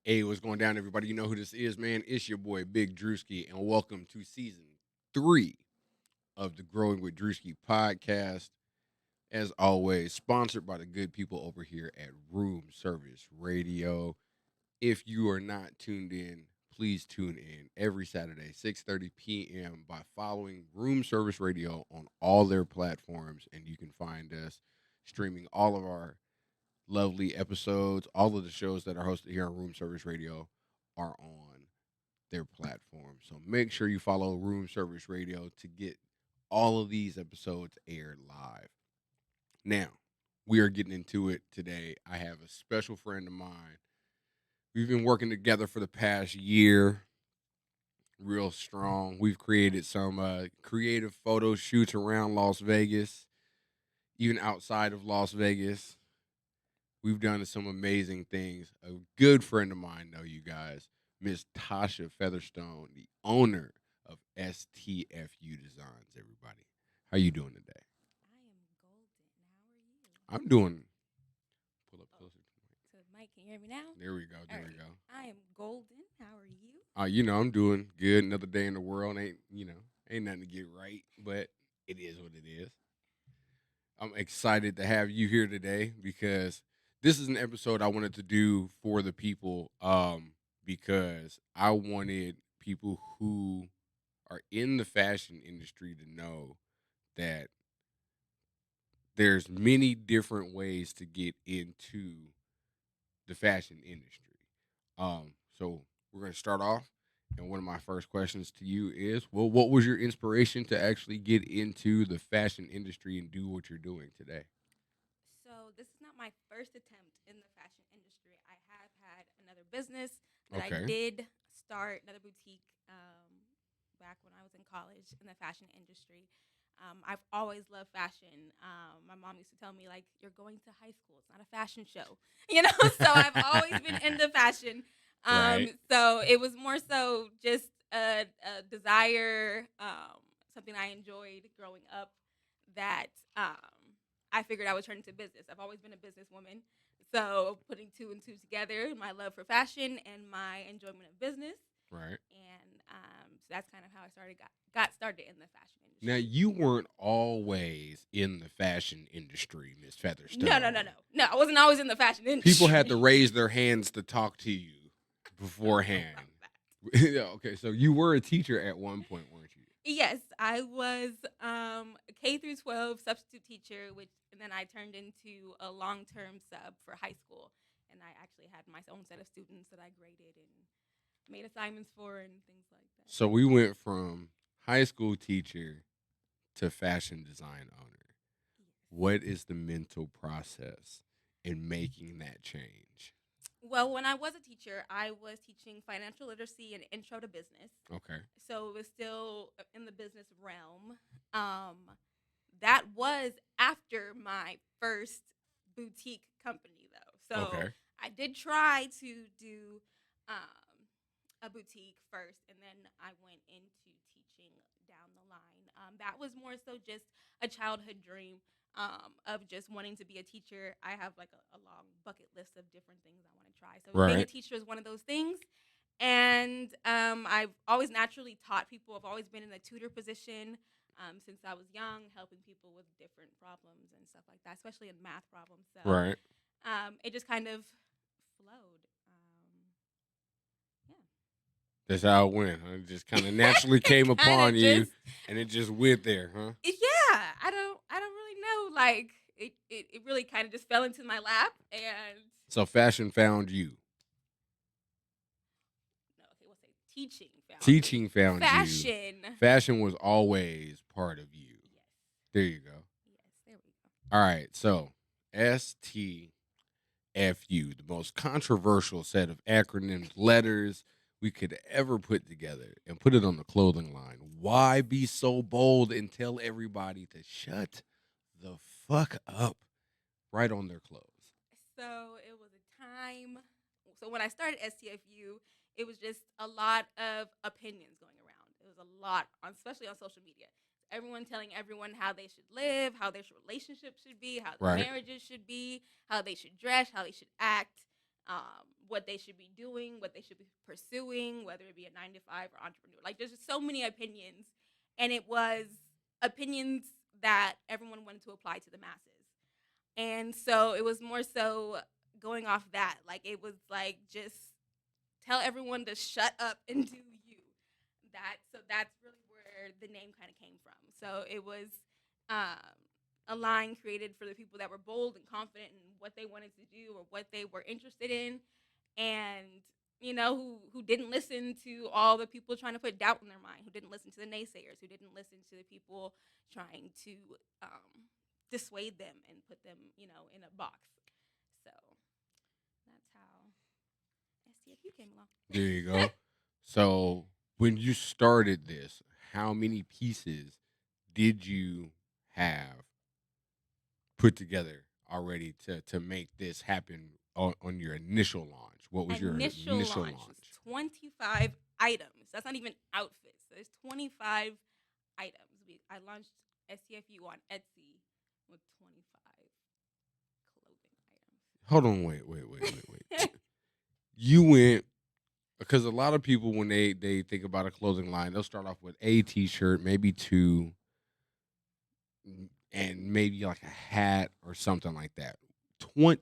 Hey, what's going down, everybody? You know who this is, man. It's your boy, Big Druski, and welcome to season 3 of the Growing with Druski podcast. As always, sponsored by the good people over here at Room Service Radio. If you are not tuned in, please tune in every Saturday, 6:30 p.m. by following Room Service Radio on all their platforms, and you can find us streaming all of our lovely episodes. All of the shows that are hosted here on Room Service Radio are on their platform. So make sure you follow Room Service Radio to get all of these episodes aired live. Now, we are getting into it today. I have a special friend of mine. We've been working together for the past year, real strong. We've created some creative photo shoots around Las Vegas, even outside of Las Vegas. We've done some amazing things. A good friend of mine, though, you guys, Miss Tasha Featherstone, the owner of STFU Designs. Everybody, how you doing today? I am golden. How are you? I'm doing. Pull up closer to So, Mike, can you hear me now? me. There we go. All There we right. go. I am golden. How are you? I'm doing good. Another day in the world ain't nothing to get right, but it is what it is. I'm excited to have you here today because this is an episode I wanted to do for the people because I wanted people who are in the fashion industry to know that there's many different ways to get into the fashion industry. So we're going to start off, and one of my first questions to you is, well, what was your inspiration to actually get into the fashion industry and do what you're doing today? So, this is not my first attempt in the fashion industry. I have had another business that I Okay. did start, another boutique back when I was in college in the fashion industry. I've always loved fashion. My mom used to tell me, like, you're going to high school. It's not a fashion show, So I've always been into fashion. Right. So it was more so just a desire, something I enjoyed growing up that I figured I would turn into business. I've always been a businesswoman. So putting two and two together, my love for fashion and my enjoyment of business, Right. and so that's kind of how I got started in the fashion Now, industry. you weren't always in the fashion industry, Miss No, no, no, Featherstone. no, no. I wasn't always in the fashion People had to industry. raise their hands to talk to you I don't know beforehand. about that. Yeah, okay, so you were a teacher at one point, weren't you? Yes, I was a K through 12 substitute teacher, and then I turned into a long term sub for high school, and I actually had my own set of students that I graded and made assignments for and things like that. So we went from high school teacher to fashion design owner. Yes. What is the mental process in making that change? Well, when I was a teacher, I was teaching financial literacy and intro to business. Okay. So it was still in the business realm. That was after my first boutique company, though. So Okay. I did try to do a boutique first, and then I went into teaching down the line. That was more so just a childhood dream of just wanting to be a teacher. I have like a long bucket list of different things I want to try. So being a Right. teacher is one of those things. And I've always naturally taught people. I've always been in a tutor position since I was young, helping people with different problems and stuff like that, especially in math problems. So Right. it just kind of flowed. Yeah. That's how it went. Huh? It just kind of naturally came kind upon of you, just and it just went there, huh? yeah. I don't really know. Like it really kind of just fell into my lap and So fashion found you. no, okay, we'll say teaching found me. Teaching found you. Fashion. Fashion was always part of you. Yes. There you go. Yes. There we go. All right. So STFU, the most controversial set of acronyms, letters we could ever put together and put it on the clothing line. Why be so bold and tell everybody to shut the fuck up right on their clothes? So it was a time. So when I started STFU, it was just a lot of opinions going around. It was a lot, especially on social media. Everyone telling everyone how they should live, how their relationship should be, how their Right. marriages should be, how they should dress, how they should act. what they should be doing, what they should be pursuing, whether it be a 9 to 5 or entrepreneur. Like there's just so many opinions, and it was opinions that everyone wanted to apply to the masses. And so it was more so going off that. Like it was like just tell everyone to shut up and do you. That's really where the name kind of came from. So it was um, a line created for the people that were bold and confident in what they wanted to do or what they were interested in, and who didn't listen to all the people trying to put doubt in their mind, who didn't listen to the naysayers, who didn't listen to the people trying to dissuade them and put them in a box. So that's how STFU came along. There you go. So when you started this, how many pieces did you have put together already to make this happen on your initial launch? What was your initial launch? Was 25 items. That's not even outfits. There's 25 items. I launched STFU on Etsy with 25 clothing items. Hold on, wait. You went, because a lot of people when they think about a clothing line, they'll start off with a t-shirt, maybe two, and maybe like a hat or something like that. Do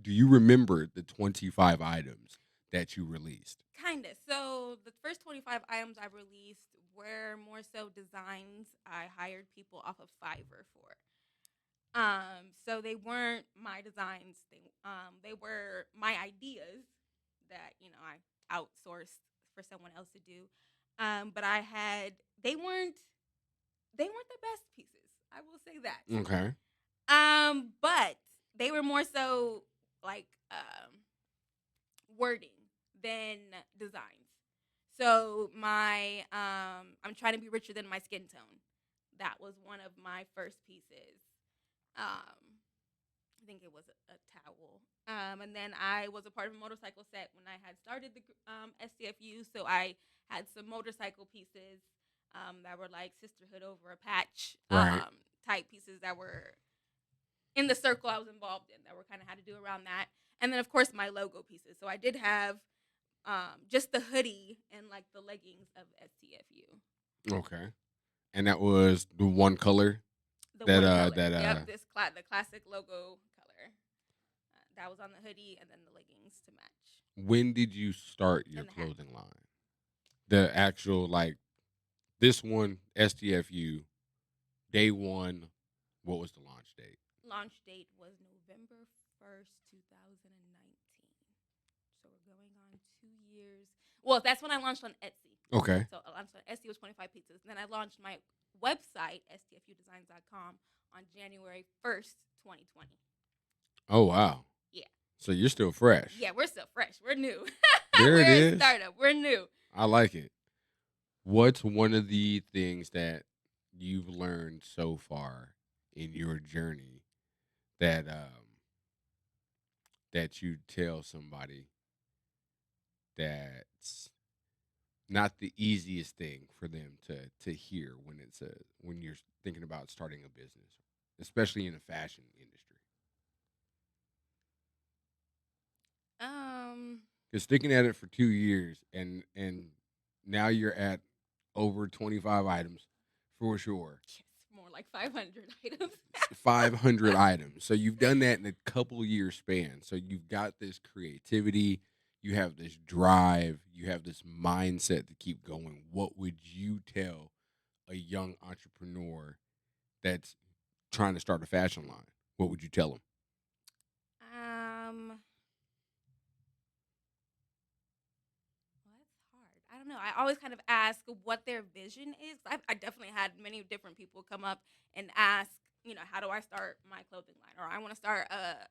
you remember the 25 items that you released? Kinda. So the first 25 items I released were more so designs I hired people off of Fiverr for. So they weren't my designs. They were my ideas that I outsourced for someone else to do. But they weren't the best pieces. I will say that. Okay. But they were more so like wording than designs. So my I'm trying to be richer than my skin tone. That was one of my first pieces. I think it was a towel. And then I was a part of a motorcycle set when I had started the STFU. So I had some motorcycle pieces that were like sisterhood over a patch Right. type pieces that were in the circle I was involved in that were kind of had to do around that. And then of course my logo pieces. So I did have just the hoodie and like the leggings of STFU. Okay. And that was the one color. The That one color. that Yep, the classic logo color. That was on the hoodie and then the leggings to match. When did you start your And the hat. clothing line? The actual, like, this one, STFU, day one, what was the launch date? Launch date was November 1st, 2019. So we're going on 2 years. Well, that's when I launched on Etsy. Okay. So I launched on Etsy with 25 pieces. And then I launched my website, stfudesigns.com, on January 1st, 2020. Oh, wow. Yeah. So you're still fresh. Yeah, we're still fresh. We're new. There it We're is. a startup. We're new. I like it. What's one of the things that you've learned so far in your journey that that you tell somebody that's not the easiest thing for them to hear when you're thinking about starting a business, especially in the fashion industry? Because sticking at it for 2 years and now you're at over 25 items for sure. Yes, more like 500 items. 500 items. So you've done that in a couple year span. So you've got this creativity, you have this drive, you have this mindset to keep going. What would you tell a young entrepreneur that's trying to start a fashion line? What would you tell them? Well, that's hard. I don't know. I always kind of ask what their vision is. I definitely had many different people come up and ask, how do I start my clothing line? Or I want to start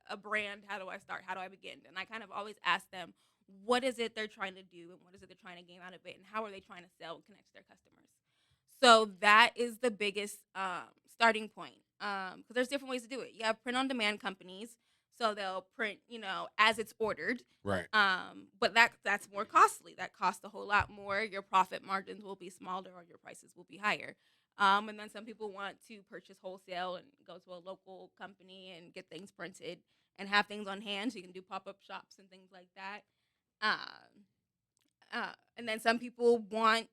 a brand. How do I start? How do I begin? And I kind of always ask them, what is it they're trying to do? And what is it they're trying to gain out of it? And how are they trying to sell and connect to their customers? So that is the biggest starting point. Because there's different ways to do it. You have print-on-demand companies. So they'll print, as it's ordered. Right. But that's more costly. That costs a whole lot more. Your profit margins will be smaller or your prices will be higher. And then some people want to purchase wholesale and go to a local company and get things printed and have things on hand. So you can do pop up shops and things like that. Um, and then some people want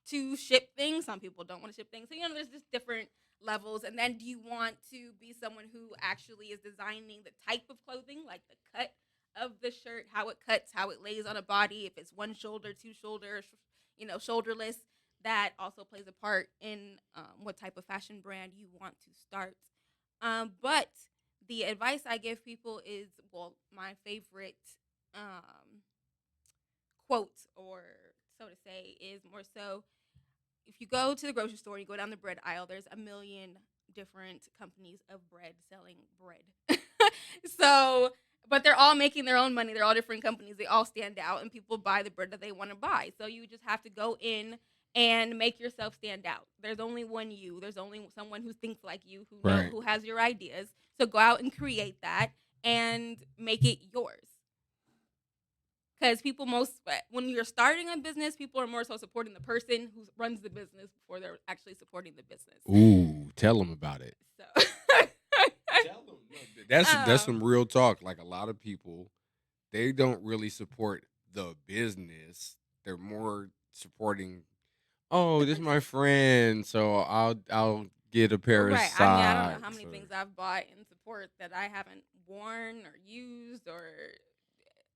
to ship things. Some people don't want to ship things. So, there's just different levels. And then do you want to be someone who actually is designing the type of clothing, like the cut of the shirt, how it cuts, how it lays on a body, if it's one shoulder, two shoulder, shoulderless. That also plays a part in what type of fashion brand you want to start. But the advice I give people is, well, my favorite um, quote, or so to say, is more so, if you go to the grocery store and you go down the bread aisle, there's a million different companies of bread selling bread. So, but they're all making their own money. They're all different companies. They all stand out, and people buy the bread that they want to buy. So you just have to go in and make yourself stand out. There's only one you. There's only someone who thinks like you, Right. who has your ideas. So go out and create that and make it yours. Because when you're starting a business, people are more so supporting the person who runs the business before they're actually supporting the business. Ooh, tell them about it. So, Tell them. That's some Um, real talk. Like, a lot of people, they don't really support the business. They're more supporting. Oh, the this is person. my friend, so I'll get a pair of Right. I mean, I don't know how socks. many things I've bought in support that I haven't worn or used, or,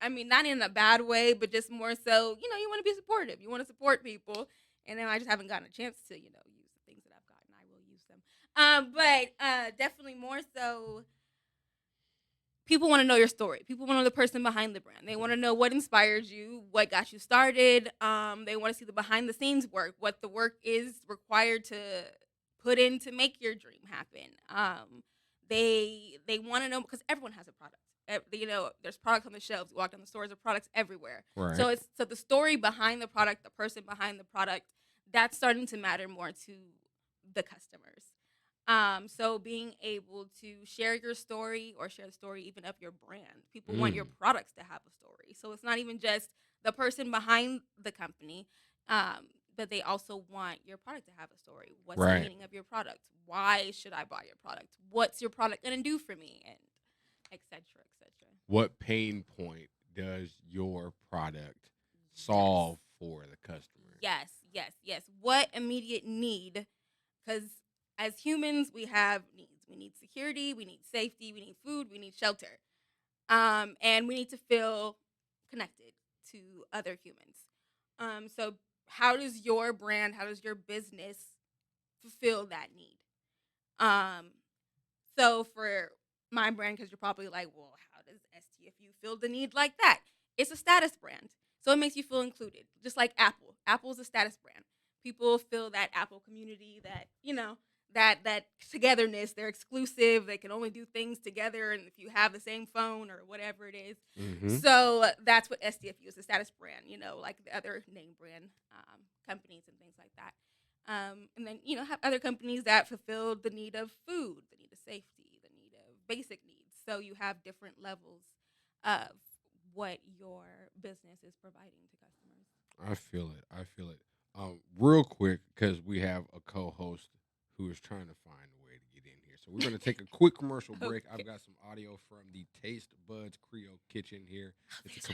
I mean, not in a bad way, but just more so, you want to be supportive. You want to support people. And then I just haven't gotten a chance to, use the things that I've gotten. I will use them. But definitely more so, people want to know your story. People want to know the person behind the brand. They want to know what inspired you, what got you started. They want to see the behind the scenes work, what the work is required to put in to make your dream happen. They want to know, because everyone has a product. There's products on the shelves. You walk down the stores, there are products everywhere. Right. So the story behind the product, the person behind the product, that's starting to matter more to the customers. So being able to share your story, or share the story even of your brand. People want your products to have a story. So it's not even just the person behind the company, but they also want your product to have a story. What's the Right. meaning of your product? Why should I buy your product? What's your product going to do for me? And et cetera, et cetera. What pain point does your product Yes. solve for the customer? Yes, yes, yes. What immediate need? Because as humans, we have needs. We need security, we need safety, we need food, we need shelter. And we need to feel connected to other humans. So how does your brand, how does your business fulfill that need? So for my brand, because you're probably like, well, how does STFU fill the need like that? It's a status brand. So it makes you feel included, just like Apple. Apple's a status brand. People feel that Apple community, that, that togetherness. They're exclusive. They can only do things together, and if you have the same phone or whatever it is. Mm-hmm. So that's what STFU is, a status brand, like the other name brand companies and things like that. And then, have other companies that fulfill the need of food, the need of safety, the need of basic needs. So you have different levels of what your business is providing to customers. I feel it. I feel it. Real quick, because we have a co-host who is trying to find a way to get in here. So we're going to take a quick commercial break. Okay. I've got some audio from the Taste Buds Creole Kitchen here. It's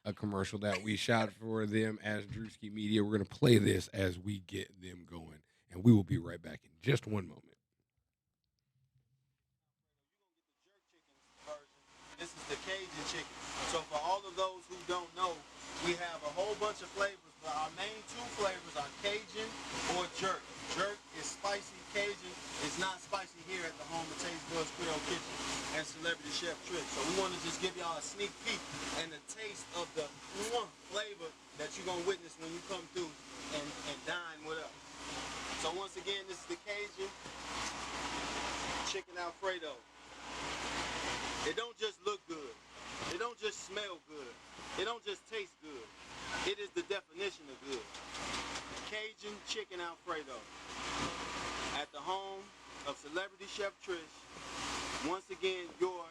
a commercial that we shot for them as Druski Media. We're going to play this as we get them going, and we will be right back in just one moment. This is the Cajun Chicken. So for all of those who don't know, we have a whole bunch of flavors, but our main two flavors are Cajun or jerk. Jerk is spicy. Cajun is not spicy here at the home of Taste Buds Creole Kitchen and Celebrity Chef Trick. So we want to just give y'all a sneak peek and a taste of the flavor that you're going to witness when you come through and dine with us. So once again, this is the Cajun Chicken Alfredo. It don't just look good. It don't just smell good. It don't just taste good. It is the definition of good. Cajun Chicken Alfredo. At the home of Celebrity Chef Trish. Once again, your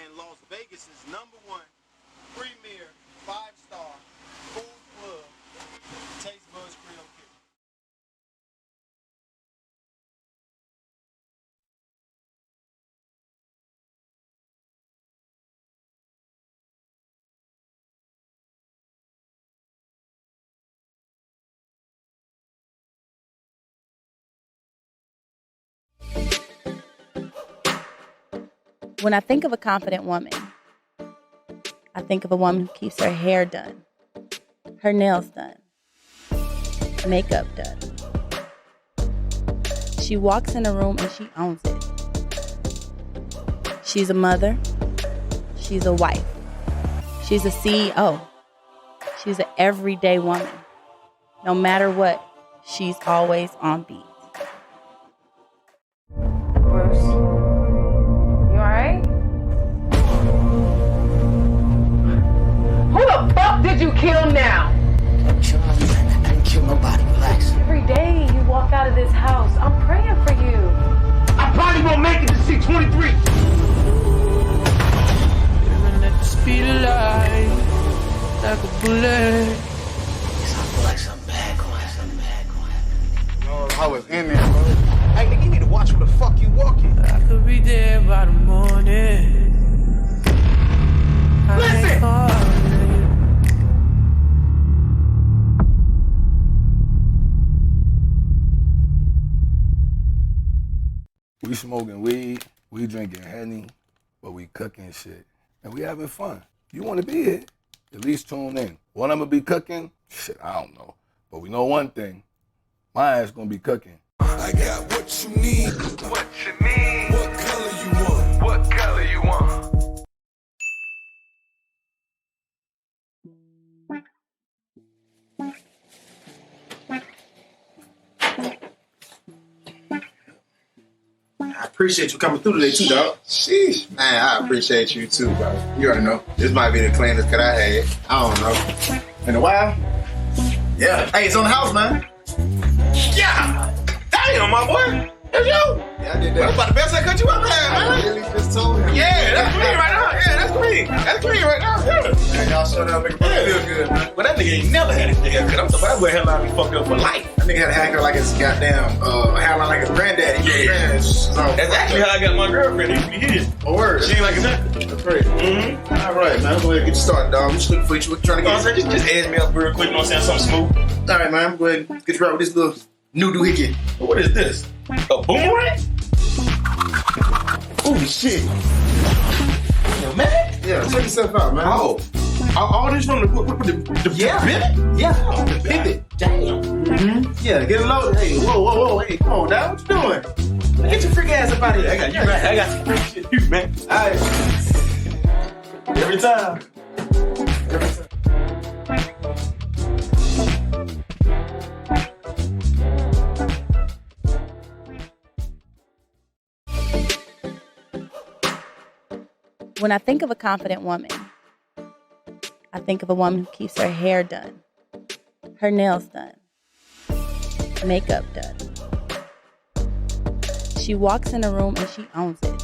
and Las Vegas's #1 premier 5-star food club, Taste Buds Creole Kitchen. When I think of a confident woman, I think of a woman who keeps her hair done, her nails done, makeup done. She walks in a room and she owns it. She's a mother. She's a wife. She's a CEO. She's an everyday woman. No matter what, she's always on beat. Bruce, you alright? Who the fuck did you kill now? Charlie, I didn't kill nobody. Relax. Every day you walk out of this house, I'm praying for you. I probably won't make it to 623. Living at the speed of light, like a bullet. I feel like something bad going on. I was in there, bro. Hey, nigga, you need to watch where the fuck you walking. I could be there by the morning. Listen! We smoking weed, we drinking Henny, but we cooking shit. And we having fun. You want to be here? At least tune in. What I'm going to be cooking? Shit, I don't know. But we know one thing. My ass going to be cooking. I got what you need. What you need. What color you want. What color you want. I appreciate you coming through today, too, dog. Sheesh. Man, I appreciate you, too, bro. You already know. This might be the cleanest cut I had. I don't know. In a while? Yeah. Hey, it's on the house, man. Yeah! Damn, my boy! That's you! Yeah, I did that. That's about the best I cut you ever had, I man! really just told him. Yeah, that's clean right now. Yeah, that's clean. That's clean right now. Yeah. Man, y'all showed up making me feel good, man. But that nigga ain't never had a haircut. I'm talking about that boy hairline be fucked up for life. That nigga had a haircut like his goddamn, hairline like his granddaddy. Yeah. So, That's actually how I got my girlfriend. It used to be his. a word. She ain't like his haircut. That's great. Mm-hmm. All right, man. Go ahead and get you started, dog. I'm just looking for you. What you trying to You know what I'm get? saying? Just edge me up real quick. You know what I'm saying? Something smooth. All right, man. Go ahead and get you right with this little new doohickey. What is this? A boomerang? Oh, shit. Yo, man. Yeah, check yourself out, man. Oh. All this from the Yeah. pivot? Yeah. Oh, the pivot. Damn. Mm-hmm. Yeah, get it loaded. Hey, whoa. Hey, come on, dog. What you doing? Get your freak ass up out of here. I got you, man. I got some freak shit, too, man. All right. Every time. When I think of a confident woman, I think of a woman who keeps her hair done, her nails done, makeup done. She walks in a room and she owns it.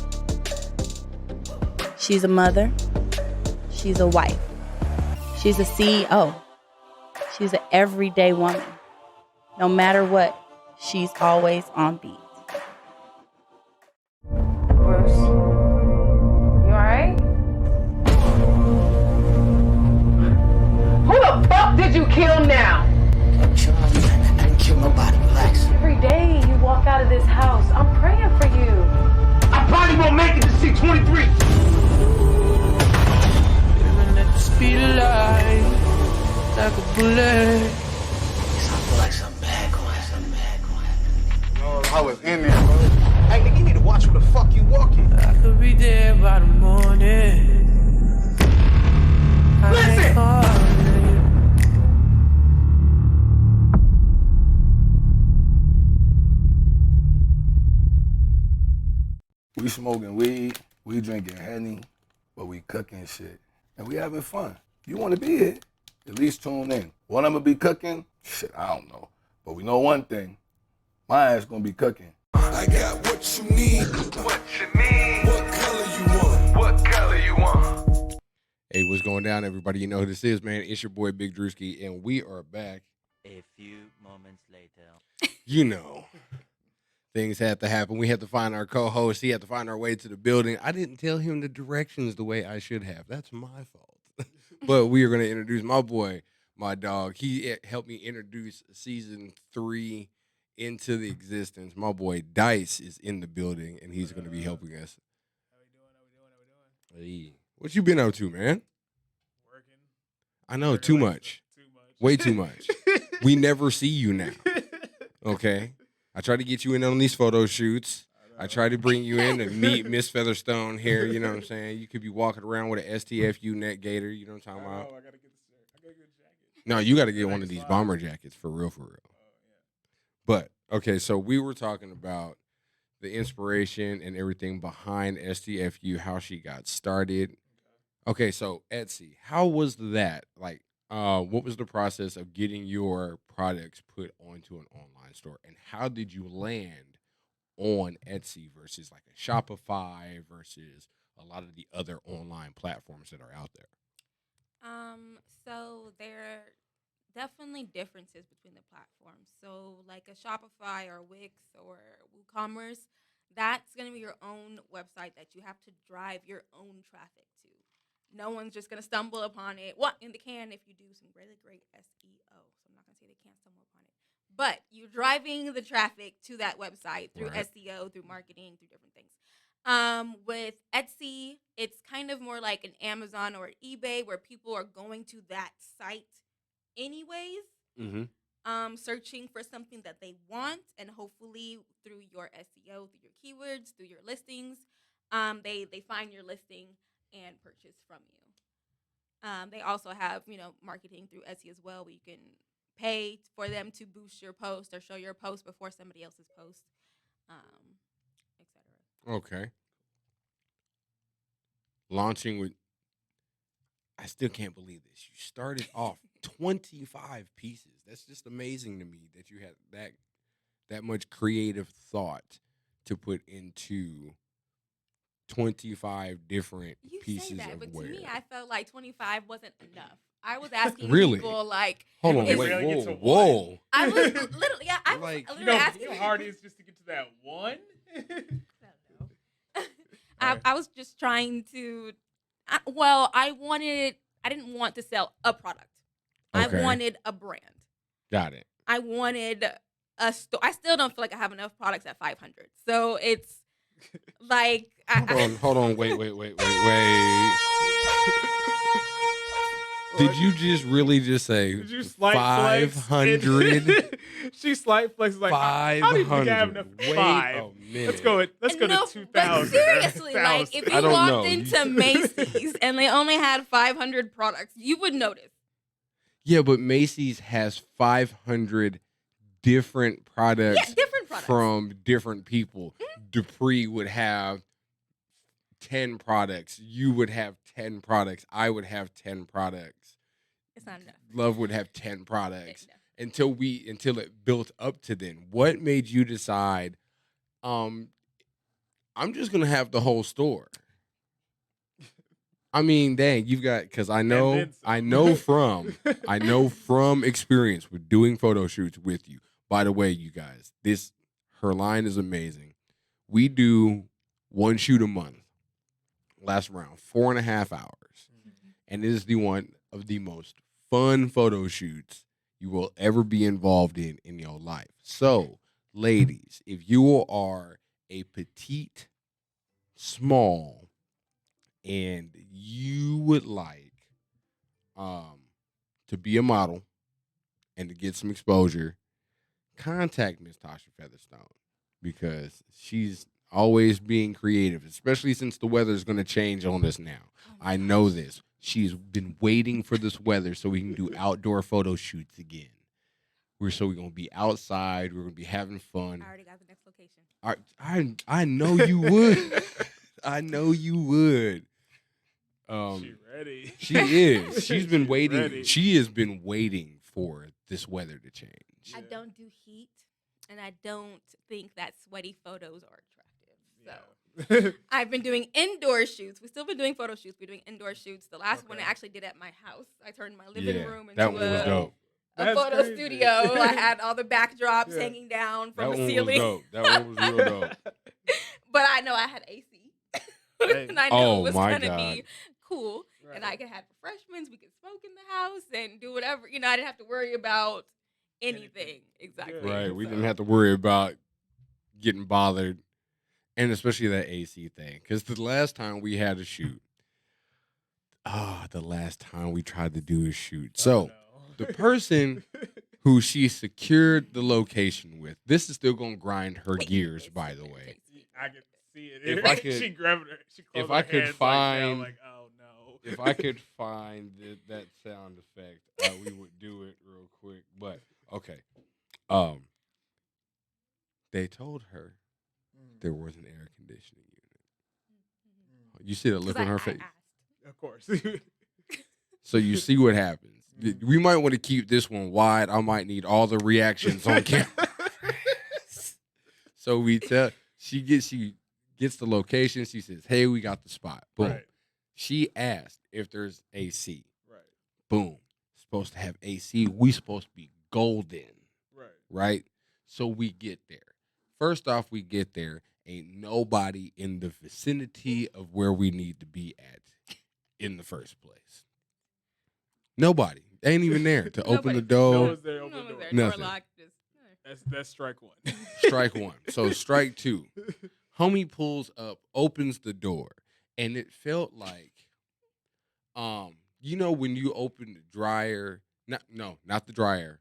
She's a mother. She's a wife. She's a CEO. She's an everyday woman. No matter what, she's always on beat. Bruce, you alright? Who the fuck did you kill now? Charlie, I didn't kill nobody. Relax. Every day you walk out of this house, I'm praying for you. I probably won't make it to 623. Living at the speed of light, like a bullet. I feel like something bad going on. I was in there, bro. Hey, nigga, you need to watch where the fuck you walking. I could be there by the morning. Listen! We smoking weed, we drinking Henny, but we cooking shit. And we having fun. You want to be here? At least tune in. What I'm going to be cooking? Shit, I don't know. But we know one thing. My ass going to be cooking. I got what you need. What you need. What color you want. What color you want. Hey, what's going down, everybody? You know who this is, man. It's your boy, Big Druski, and we are back. A few moments later. You know, things had to happen. We had to find our co-host. He had to find our way to the building. I didn't tell him the directions the way I should have. That's my fault. But we are going to introduce my boy, my dog. He helped me introduce season 3 into the existence. My boy Dyce is in the building, and he's going to be helping us. Hey, what you been up to, man? Working. I know, too much. Too much. Way too much. We never see you now. Okay? I try to get you in on these photo shoots. I try to bring you in to meet Miss Featherstone here. You know what I'm saying? You could be walking around with an STFU net gator. You know what I'm talking about? I gotta get the shirt. I gotta get a jacket. No, you got to get one of these bomber jackets for real, for real. But, okay, so we were talking about the inspiration and everything behind STFU, how she got started. Okay, so Etsy, how was that? Like, what was the process of getting your products put onto an online store? And how did you land on Etsy versus like a Shopify versus a lot of the other online platforms that are out there? So there are definitely differences between the platforms. So like a Shopify or Wix or WooCommerce, that's going to be your own website that you have to drive your own traffic to. No one's just going to stumble upon it. Well, and they can if you do some really great SEO. So I'm not going to say they can't stumble upon it. But you're driving the traffic to that website through SEO, through marketing, through different things. With Etsy, it's kind of more like an Amazon or an eBay where people are going to that site anyways, searching for something that they want, and hopefully through your SEO, through your keywords, through your listings, they find your listing and purchase from you. They also have, marketing through Etsy as well, where you can pay for them to boost your post or show your post before somebody else's post, etc. Okay. Launching with, I still can't believe this. You started off 25 pieces. That's just amazing to me that you had that much creative thought to put into 25 different pieces say that, of but wear. to me, I felt like 25 wasn't enough. I was asking Really? people like, hold on, wait, whoa. I was literally, I was like, literally asking. You know how hard it is just to get to that one. I was just trying to. I didn't want to sell a product. Okay. I wanted a brand. Got it. I wanted a store. I still don't feel like I have enough products at 500. So it's like. Hold on, wait. Did you just really just say 500? She slight flexes like 500. How do you think I have enough? Wait 5. a minute. Let's go to 2,000. But seriously, like if you walked into Macy's and they only had 500 products, you would notice. Yeah, but Macy's has 500 different products, from different people. Dupree would have 10 products. You would have 10 products. I would have 10 products. It's not enough. Love would have 10 products. Until it built up to then. What made you decide, I'm just gonna have the whole store? I mean, dang, you've got, because I know from experience with doing photo shoots with you. By the way, you guys, her line is amazing. We do one shoot a month. Last around 4.5 hours. And it is one of the most fun photo shoots you will ever be involved in your life. So, ladies, if you are a petite, small, and you would like to be a model and to get some exposure, contact Miss Tasha Featherstone, because she's always being creative, especially since the weather is going to change on us now. I know this. She's been waiting for this weather so we can do outdoor photo shoots again. We're going to be outside. We're going to be having fun. I already got the next location. I know you would. I know you would. She ready. She is. She's been waiting. Ready. She has been waiting for this weather to change. I don't do heat, and I don't think that sweaty photos are attractive. So I've been doing indoor shoots. We've still been doing photo shoots. We're doing indoor shoots. The last one I actually did at my house. I turned my living room into a photo studio. I had all the backdrops hanging down from the ceiling. That one was real dope. But I know I had AC. And I knew it was going to be cool. Right. And I could have refreshments. We could smoke in the house and do whatever. I didn't have to worry about anything. Exactly. Right. We didn't have to worry about getting bothered. And especially that AC thing. Because the last time we had a shoot, the last time we tried to do a shoot. So the person who she secured the location with, this is still gonna grind her gears, by the way. I can see it. If I could, she grabbed her. She closed if her I could hands find, like oh no. if I could find that sound effect, we would do it real quick. But okay, they told her there was an air conditioning unit. You see the look on her face. Of course. So you see what happens. We might want to keep this one wide. I might need all the reactions on camera. So she gets the location. She says, "Hey, we got the spot." Boom. Right. She asked if there's AC. Right. Boom. Supposed to have AC. We supposed to be golden. Right. Right. So we get there. First off, we get there. Ain't nobody in the vicinity of where we need to be at in the first place. Nobody. Ain't even there to open the door. No one's there. Open the door. Nothing. That's strike one. Strike one. So strike two. Homie pulls up, opens the door, and it felt like, when you open the dryer, not the dryer,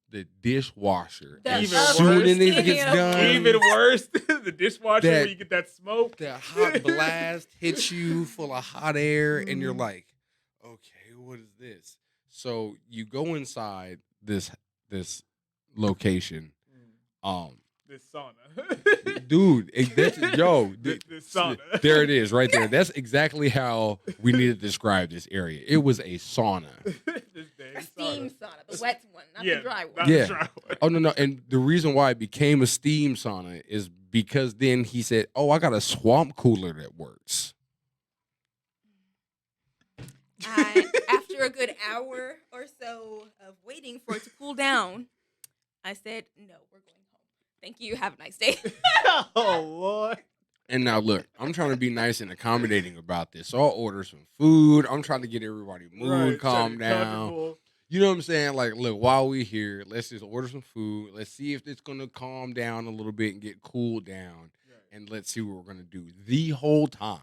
the dishwasher. As soon as it gets done. Even worse, the dishwasher where you get that smoke. That hot blast hits you full of hot air, and you're like, okay, what is this? So you go inside this location. This sauna. Dude, this sauna. There it is, right there. That's exactly how we need to describe this area. It was a sauna. A steam sauna, the wet one, not the dry one. Not the dry one. Oh, no. And the reason why it became a steam sauna is because then he said, "Oh, I got a swamp cooler that works." After a good hour or so of waiting for it to cool down, I said, "No, we're going home. Thank you. Have a nice day." Oh, Lord. And now, look, I'm trying to be nice and accommodating about this. So I'll order some food. I'm trying to get everybody's mood calm down. You know what I'm saying? Like, look, while we're here, let's just order some food. Let's see if it's going to calm down a little bit and get cooled down. Right. And let's see what we're going to do. The whole time,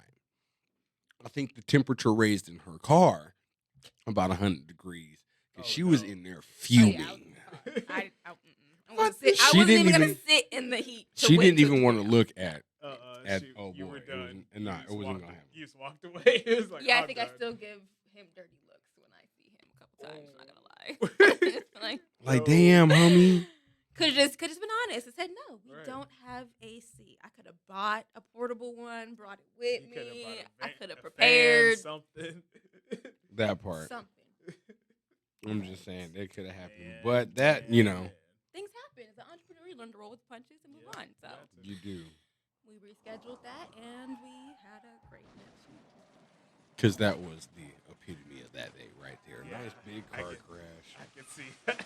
I think the temperature raised in her car about 100 degrees. Because she was in there fuming. I wasn't even going to sit in the heat. She didn't even want to look at you were done. It wasn't going to happen. You just walked away. It was like, I think I still give him dirty looks when I see him a couple times. I'm not going to lie. like, damn, homie. Could have just been honest. I said, no, we don't have AC. I could have bought a portable one, brought it with me. I could have prepared. Something. That part. Something. I'm just saying, that could have happened. But that, Things happen. As an entrepreneur, you learn to roll with the punches and move on. So you do. We rescheduled that, and we had a great night. Because that was the epitome of that day right there. Yeah, nice big car crash. I can see that.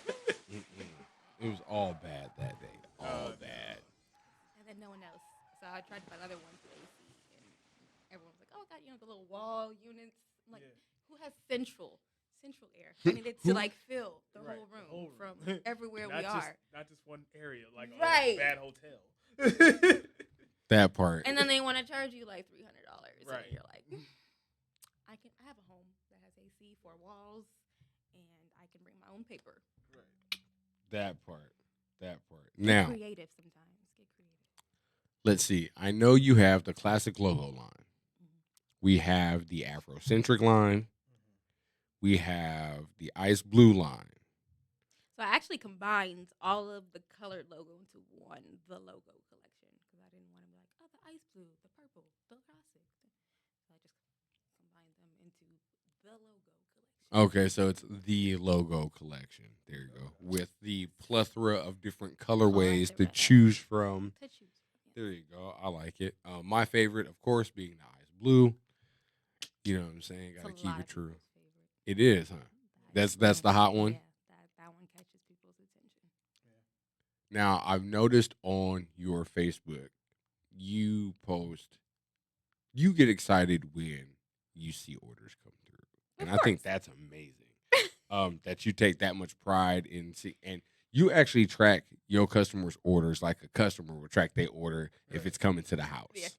It was all bad that day. All bad. And then no one else. So I tried to buy another one for AC, and everyone was like, "Oh, I got the little wall units." I'm like, who has central air? I mean, it's to fill the whole room from everywhere we are. Not just one area, like a bad hotel. That part. And then they want to charge you like $300. Right. And you're like, I have a home that has AC, 4 walls, and I can bring my own paper. Right. That part. Get creative sometimes. Get creative. Let's see. I know you have the classic logo line. We have the Afrocentric line. We have the ice blue line. So I actually combined all of the colored logo into the logo collection, because I didn't want to be like, oh, the ice blue, the purple, the classic. So I just combined them into the logo collection. Okay, so it's the logo collection. There you go. With the plethora of different colorways to choose from. There you go. I like it. My favorite, of course, being the ice blue. You know what I'm saying? Got to keep it true. It is, huh? That's the hot one? Yeah, that one catches people's attention. Yeah. Now, I've noticed on your Facebook, you get excited when you see orders come through. And I think that's amazing. That you take that much pride in and you actually track your customers' orders like a customer would track their order if it's coming to the house. Yeah.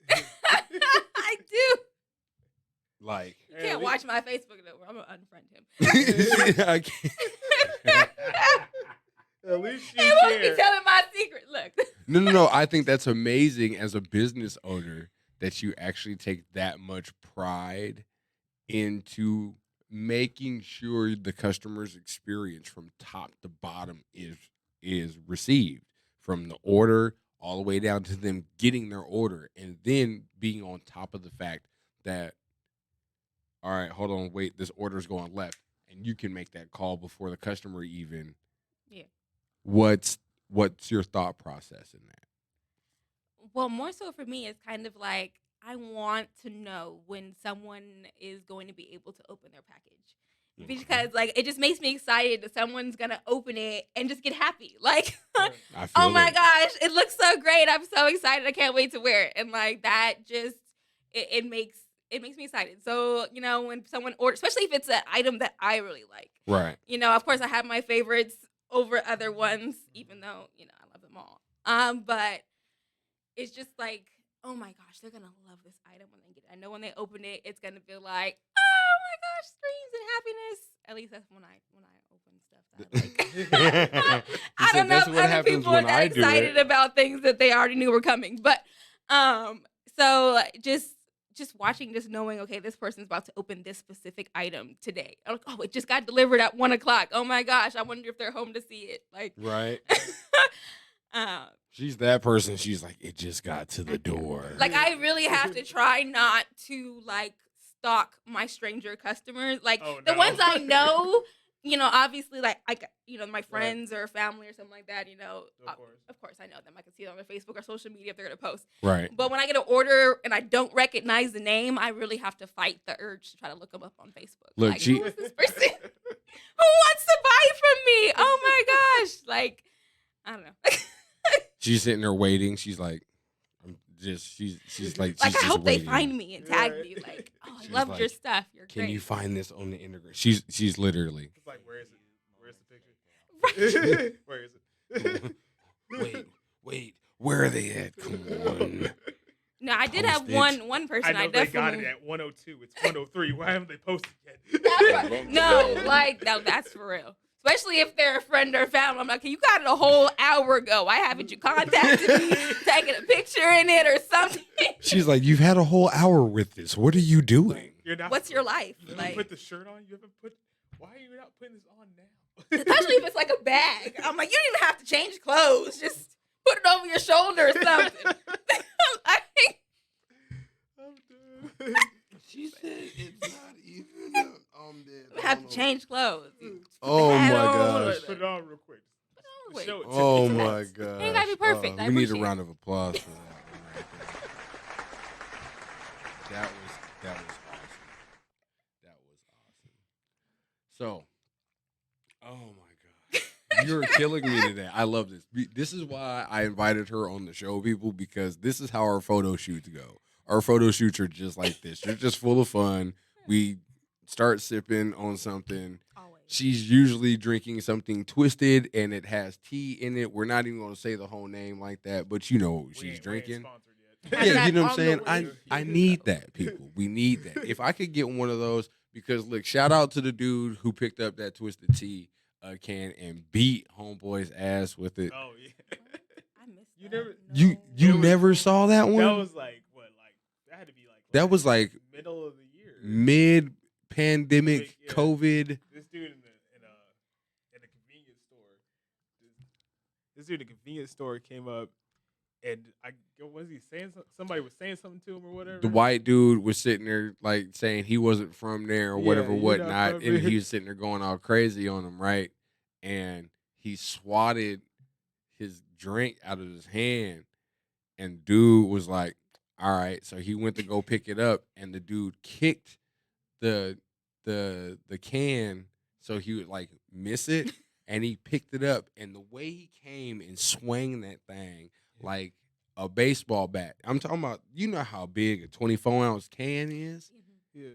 I do. Like, You can't watch my Facebook though. I'm gonna unfriend him. I can't. At least He you won't be care. telling my secret. Look. No. I think that's amazing as a business owner that you actually take that much pride into making sure the customer's experience from top to bottom is received, from the order all the way down to them getting their order, and then being on top of the fact that, all right, hold on, wait, this order's going left, and you can make that call before the customer even. Yeah. What's your thought process in that? Well, more so for me, it's kind of like I want to know when someone is going to be able to open their package. Because like it just makes me excited that someone's gonna open it and just get happy. Like, oh my gosh, it looks so great! I'm so excited! I can't wait to wear it. And like that, just it makes me excited. So when someone orders, especially if it's an item that I really like, right? Of course, I have my favorites over other ones, even though I love them all. But it's just like, oh my gosh, they're gonna love this item when they get it. I know when they open it, it's gonna feel like, oh my gosh, screams and happiness. At least that's when I open stuff that I like. I don't know if other people are that excited about things that they already knew were coming. But so just watching, just knowing, okay, this person's about to open this specific item today. I'm like, oh, it just got delivered at 1:00. Oh my gosh, I wonder if they're home to see it. Like, right. She's that person. She's like, it just got to the door. Like, I really have to try not to like stalk my stranger customers. Like the ones I know, obviously, like my friends or family or something like that. Of course, I know them. I can see it on their Facebook or social media if they're gonna post. Right. But when I get an order and I don't recognize the name, I really have to fight the urge to try to look them up on Facebook. Look, like, who is this person? Who wants to buy from me? Oh my gosh! Like, I don't know. She's sitting there waiting. She's like, she's like I hope waiting. they find me and tag me. Like, oh, I loved your stuff. You're great. Can you find this on the Instagram? She's literally. It's like, where is it? Where's the picture? Where is it? Wait. Where are they at? Come on. No, I did have one person. I know they got it at 102. It's 103. Why haven't they posted yet? No, that's for real. Especially if they're a friend or family. I'm like, you got it a whole hour ago. Why haven't you contacted me, taking a picture in it or something? She's like, you've had a whole hour with this. What are you doing? What's your life? You haven't put the shirt on? Why are you not putting this on now? Especially if it's like a bag. I'm like, you don't even have to change clothes. Just put it over your shoulder or something. She said it's not even I have to change clothes. Oh my gosh. Put it on real quick. Oh my gosh. It gotta be perfect. We need a round of applause for that. That was awesome. So, oh my gosh. You're killing me today. I love this. This is why I invited her on the show, people, because this is how our photo shoots go. Our photo shoots are just like this. They're just full of fun. We start sipping on something. Always. She's usually drinking something twisted and it has tea in it. We're not even going to say the whole name like that, but you know what she's drinking. Yeah, you know what I'm saying? I need that, people. We need that. If I could get one of those, because look, shout out to the dude who picked up that twisted tea can and beat homeboy's ass with it. Oh yeah. I missed you that. never You never saw that one? That was like what? Like that had to be like that was like middle of the year. Mid-pandemic COVID. This dude in a convenience store. This dude in a convenience store came up, and was he saying somebody was saying something to him or whatever? The white dude was sitting there like saying he wasn't from there or whatever, whatnot, and he was sitting there going all crazy on him, right? And he swatted his drink out of his hand, and dude was like, all right. So he went to go pick it up, and the dude kicked the can so he would like miss it, and he picked it up, and the way he came and swung that thing like a baseball bat. I'm talking about, you know how big a 24-ounce can is? Yeah.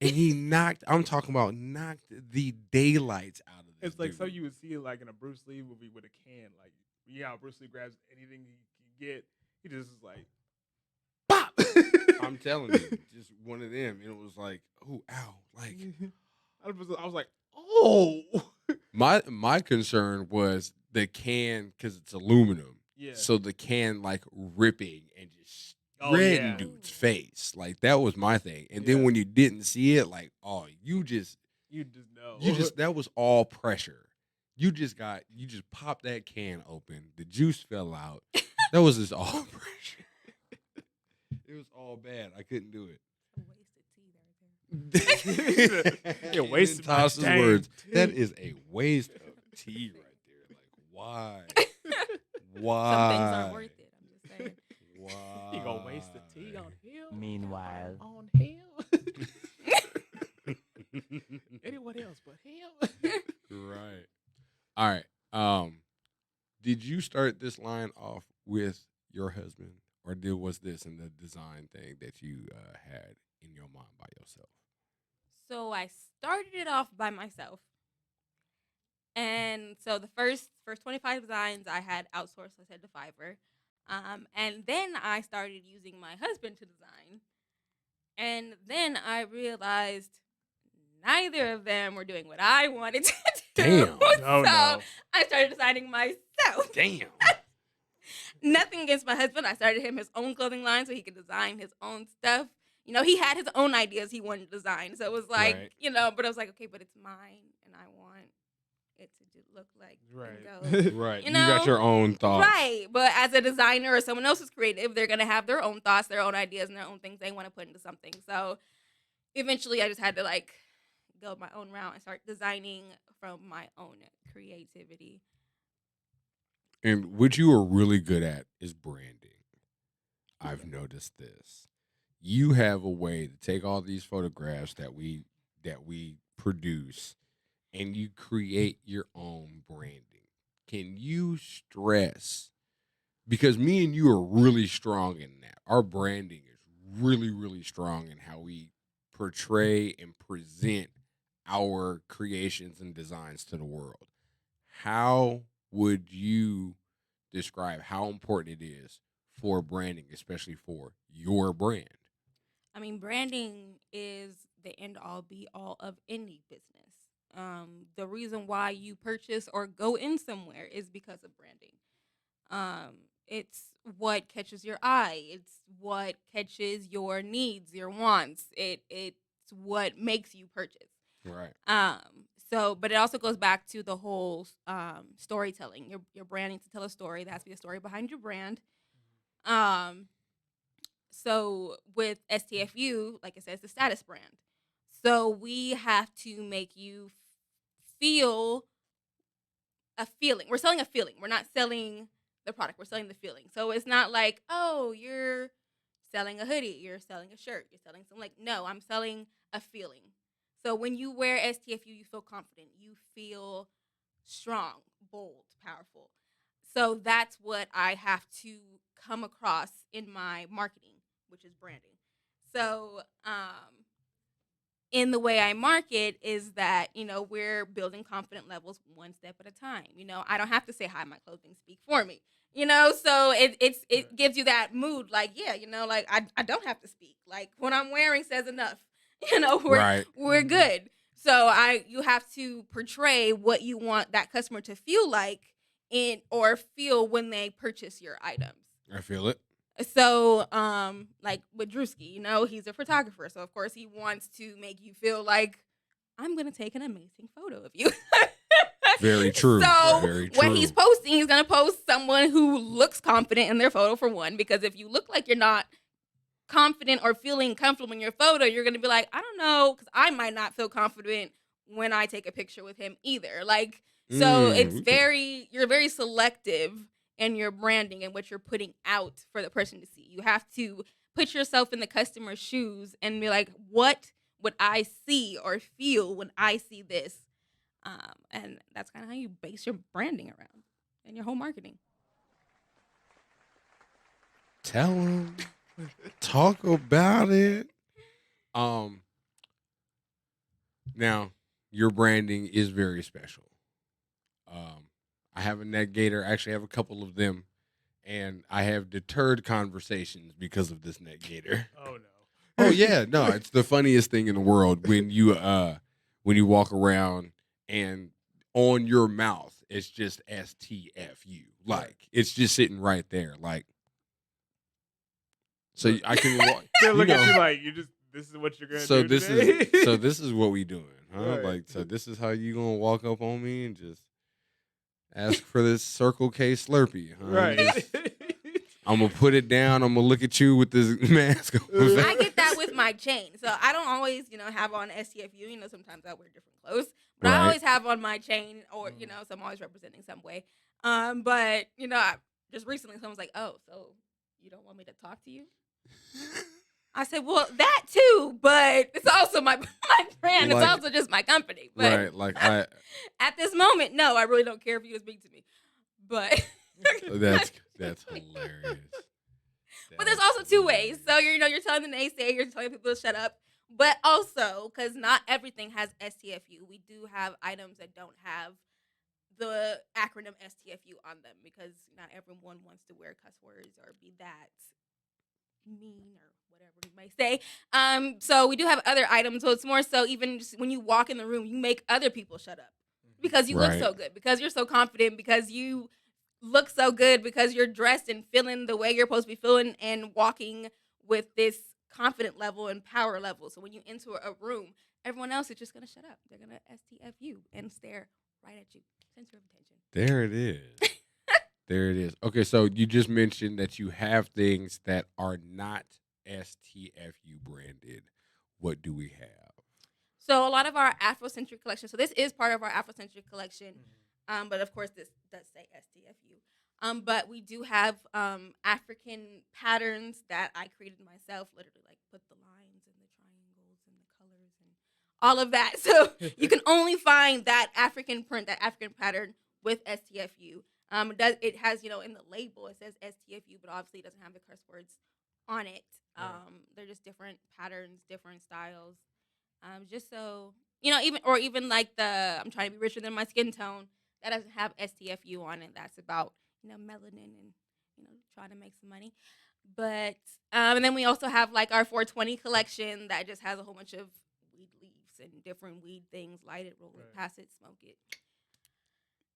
And he knocked the daylights out of this. It's like dude. something you would see like in a Bruce Lee movie with a can. Like, how Bruce Lee grabs anything he can get. He just is like, pop! I'm telling you, just one of them, and it was like, oh, ow, like. I was like, oh. My concern was the can because it's aluminum. Yeah. So the can like ripping and just Oh, shredding yeah. dude's face. Like that was my thing. And then when you didn't see it, like, oh, you just know. That was all pressure. You just popped that can open. The juice fell out. That was just all pressure. It was all bad. I couldn't do it. You're wasting Tasha's my words. time. That is a waste of tea right there. Like, why? Why? Some things aren't worth it. I'm just saying. Why? You gonna waste the tea on him? Meanwhile. On him? Anyone else but him? Right. All right. Did you start this line off with your husband, or was this in the design thing that you had in your mind by yourself? So I started it off by myself. And so the first 25 designs I had outsourced, I said, to Fiverr. And then I started using my husband to design. And then I realized neither of them were doing what I wanted to do. Damn. Oh, no. I started designing myself. Damn. Nothing against my husband. I started him his own clothing line so he could design his own stuff. You know, he had his own ideas he wanted to design. So it was like, Right. you know, but I was like, okay, but it's mine and I want it to look like Right. and go. Right. You You got know? your own thoughts. Right. But as a designer or someone else is creative, they're going to have their own thoughts, their own ideas, and their own things they want to put into something. So eventually I just had to like go my own route and start designing from my own creativity. And what you are really good at is branding. I've noticed this. You have a way to take all these photographs that we produce and you create your own branding. Can you stress, because me and you are really strong in that. Our branding is really, really strong in how we portray and present our creations and designs to the world. How would you describe how important it is for branding, especially for your brand? I mean, branding is the end all be all of any business. The reason why you purchase or go in somewhere is because of branding. It's what catches your eye. It's what catches your needs, your wants. It's what makes you purchase. Right. But it also goes back to the whole storytelling. Your brand needs to tell a story. There has to be a story behind your brand. So with STFU, like I said, it's the status brand. So we have to make you feel a feeling. We're selling a feeling. We're not selling the product. We're selling the feeling. So it's not like, oh, you're selling a hoodie. You're selling a shirt. You're selling something. Like, no, I'm selling a feeling. So when you wear STFU, you feel confident. You feel strong, bold, powerful. So that's what I have to come across in my marketing, which is branding. So in the way I market is that, you know, we're building confident levels one step at a time. You know, I don't have to say hi, my clothing speak for me. You know, so it gives you that mood, like, yeah, you know, like I don't have to speak. Like what I'm wearing says enough. You know, we're good. So you have to portray what you want that customer to feel like or feel when they purchase your items. I feel it. So, like with Druski, you know, he's a photographer. So, of course, he wants to make you feel like, I'm going to take an amazing photo of you. Very true. So, Very true. when he's posting, he's going to post someone who looks confident in their photo, for one. Because if you look like you're not confident or feeling comfortable in your photo, you're going to be like, I don't know, because I might not feel confident when I take a picture with him either. Like, so you're very selective in your branding and what you're putting out for the person to see. You have to put yourself in the customer's shoes and be like, what would I see or feel when I see this? And that's kind of how you base your branding around and your whole marketing. Tell them. Talk about it. Now, your branding is very special. I have a neck gaiter. I actually have a couple of them. and I have deterred conversations because of this neck gaiter. Oh no. Oh yeah, no, it's the funniest thing in the world when you walk around and on your mouth it's just STFU. Like it's just sitting right there. Like so I can walk. They look at you like this is what you're gonna do today? This is what we doing, huh? Right. Like so this is how you gonna walk up on me and just ask for this Circle K Slurpee, huh? Right. I'm gonna put it down. I'm gonna look at you with this mask on. I get that with my chain. So I don't always, have on STFU. Sometimes I wear different clothes. But I always have on my chain or, so I'm always representing some way. But, just recently someone's like, oh, so you don't want me to talk to you? I said, well, that too, but it's also my brand. It's also just my company. But at this moment, no, I really don't care if you speak to me. But that's hilarious. But there's also two ways. So you're telling the naysayer, you're telling people to shut up. But also, because not everything has STFU, we do have items that don't have the acronym STFU on them because not everyone wants to wear cuss words or be that mean or whatever you may say. So we do have other items. So it's more so even just when you walk in the room, you make other people shut up because you look so good, because you're so confident, because you look so good, because you're dressed and feeling the way you're supposed to be feeling and walking with this confident level and power level. So when you enter a room, everyone else is just going to shut up. They're going to STFU and stare right at you. Center of attention. There it is. There it is. Okay, so you just mentioned that you have things that are not STFU branded. What do we have? So a lot of our Afrocentric collection. So this is part of our Afrocentric collection. But of course, this does say STFU. But we do have African patterns that I created myself, literally like put the lines and the triangles and the colors and all of that. So you can only find that African print, that African pattern with STFU. It has, in the label, it says STFU, but obviously it doesn't have the curse words on it. They're just different patterns, different styles. Just so, even like I'm trying to be richer than my skin tone. That doesn't have STFU on it. That's about, melanin and, trying to make some money. But, and then we also have like our 420 collection that just has a whole bunch of weed leaves and different weed things. Light it, roll it, pass it, smoke it.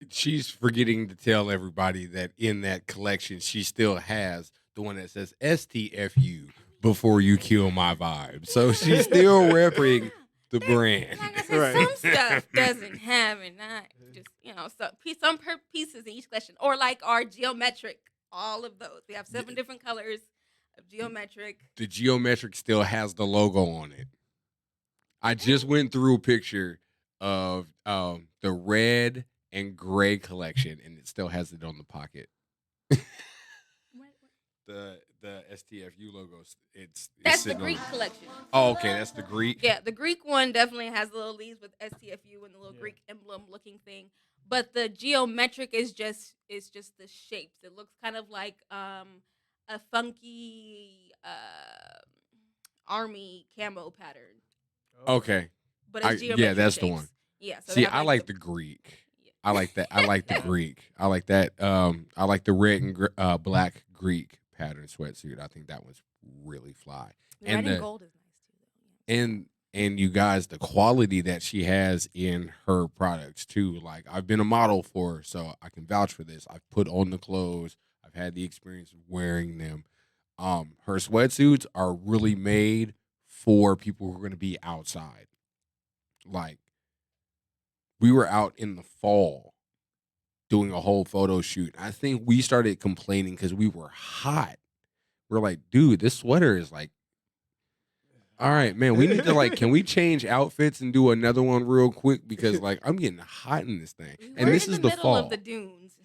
She's forgetting to tell everybody that in that collection, she still has the one that says STFU before you kill my vibe. So she's still repping the brand. Like I said, some stuff doesn't have it. Not just, some pieces in each collection. Or like our geometric, all of those. We have 7 different colors of geometric. The geometric still has the logo on it. I just went through a picture of the red and gray collection, and it still has it on the pocket. The STFU logos. That's the Greek collection. Oh, okay, that's the Greek. Yeah, the Greek one definitely has the little leaves with STFU and the little Greek emblem looking thing. But the geometric is just the shapes. It looks kind of like a funky army camo pattern. Okay. But it's geometric that's shapes. the one. Yeah. So see, I like the Greek. Yeah. I like that. I like the Greek. I like that. I like the red and black Greek pattern sweatsuit. I think that one's really fly. The red and gold is nice too. And you guys, the quality that she has in her products too. Like I've been a model for her, so I can vouch for this. I've put on the clothes. I've had the experience of wearing them. Her sweatsuits are really made for people who are going to be outside. Like we were out in the fall doing a whole photo shoot. I think we started complaining because we were hot. We're like, dude, this sweater is like, all right, man, we need to can we change outfits and do another one real quick? Because I'm getting hot in this thing. And this is the fall. We're in the middle of the dunes.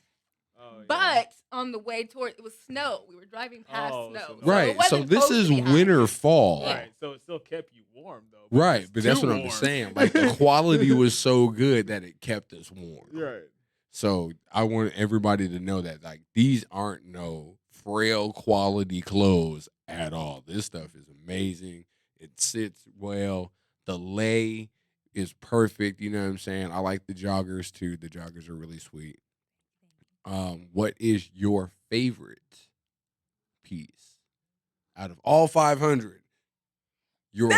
But on the way toward, it was snow. We were driving past snow. Right. So this is winter, fall. Yeah. Right. So it still kept you warm, though. Right. But that's what I'm saying. Like the quality was so good that it kept us warm. Right. So I want everybody to know that these aren't no frail quality clothes at all. This stuff is amazing. It sits well. The lay is perfect. You know what I'm saying? I like the joggers too. The joggers are really sweet. what is your favorite piece out of all 500? Your